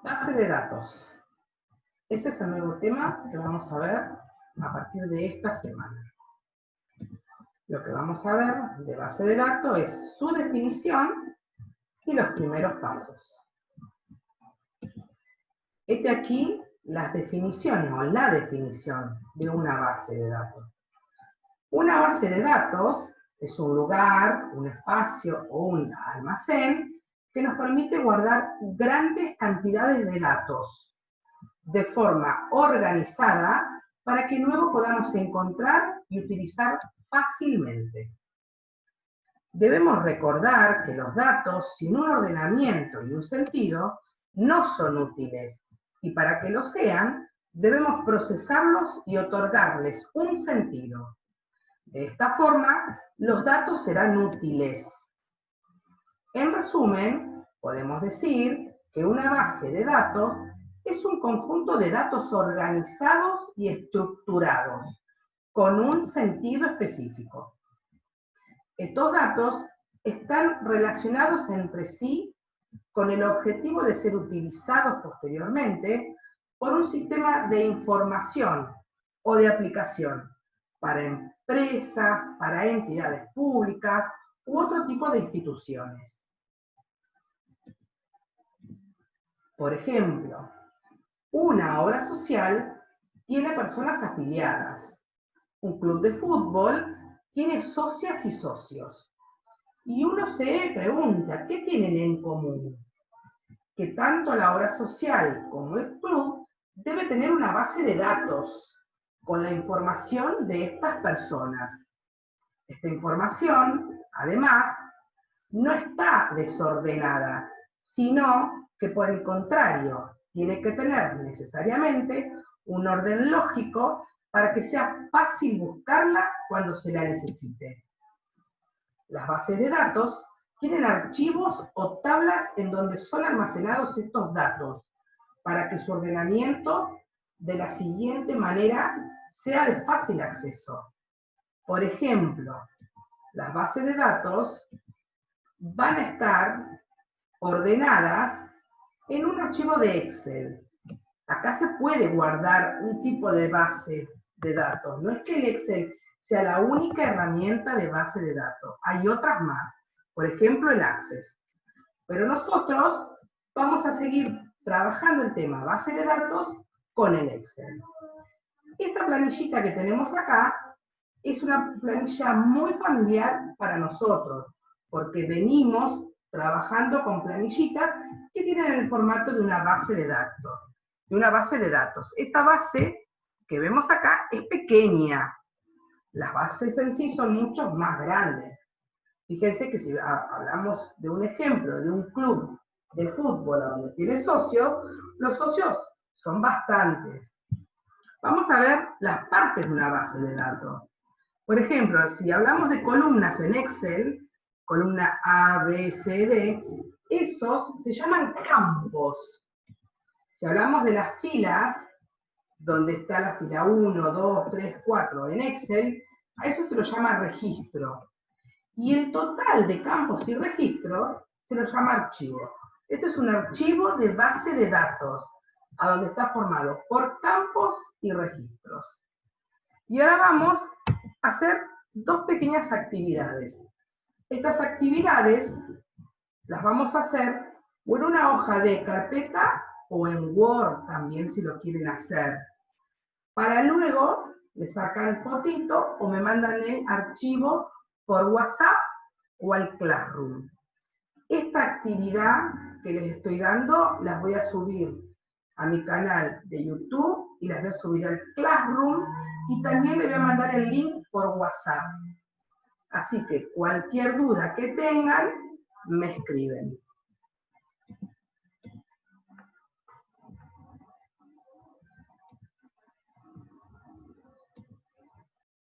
Base de datos. Ese es el nuevo tema que vamos a ver a partir de esta semana. Lo que vamos a ver de base de datos es su definición y los primeros pasos. Este aquí las definiciones o la definición de una base de datos. Una base de datos es un lugar, un espacio o un almacén que nos permite guardar grandes cantidades de datos de forma organizada para que luego podamos encontrar y utilizar fácilmente. Debemos recordar que los datos sin un ordenamiento y un sentido no son útiles y para que lo sean debemos procesarlos y otorgarles un sentido. De esta forma, los datos serán útiles. En resumen, podemos decir que una base de datos es un conjunto de datos organizados y estructurados, con un sentido específico. Estos datos están relacionados entre sí con el objetivo de ser utilizados posteriormente por un sistema de información o de aplicación para empresas, para entidades públicas u otro tipo de instituciones. Por ejemplo, una obra social tiene personas afiliadas. Un club de fútbol tiene socias y socios. Y uno se pregunta, ¿qué tienen en común? Que tanto la obra social como el club debe tener una base de datos con la información de estas personas. Esta información, además, no está desordenada, sino que por el contrario, tiene que tener necesariamente un orden lógico para que sea fácil buscarla cuando se la necesite. Las bases de datos tienen archivos o tablas en donde son almacenados estos datos para que su ordenamiento de la siguiente manera sea de fácil acceso. Por ejemplo, las bases de datos van a estar ordenadas en un archivo de Excel. Acá se puede guardar un tipo de base de datos. No es que el Excel sea la única herramienta de base de datos. Hay otras más. Por ejemplo, el Access. Pero nosotros vamos a seguir trabajando el tema base de datos con el Excel. Esta planillita que tenemos acá es una planilla muy familiar para nosotros, porque venimos trabajando con planillitas que tienen el formato de una base de datos. Esta base que vemos acá es pequeña. Las bases en sí son mucho más grandes. Fíjense que si hablamos de un ejemplo de un club de fútbol donde tiene socios, los socios son bastantes. Vamos a ver las partes de una base de datos. Por ejemplo, si hablamos de columnas en Excel, columna A, B, C, D, esos se llaman campos. Si hablamos de las filas, donde está la fila 1, 2, 3, 4 en Excel, a eso se lo llama registro. Y el total de campos y registros se lo llama archivo. Este es un archivo de base de datos, a donde está formado por campos y registros. Y ahora vamos a hacer dos pequeñas actividades. Estas actividades las vamos a hacer o en una hoja de carpeta o en Word también si lo quieren hacer. Para luego le sacan fotito o me mandan el archivo por WhatsApp o al Classroom. Esta actividad que les estoy dando las voy a subir a mi canal de YouTube y las voy a subir al Classroom y también les voy a mandar el link por WhatsApp. Así que cualquier duda que tengan, me escriben.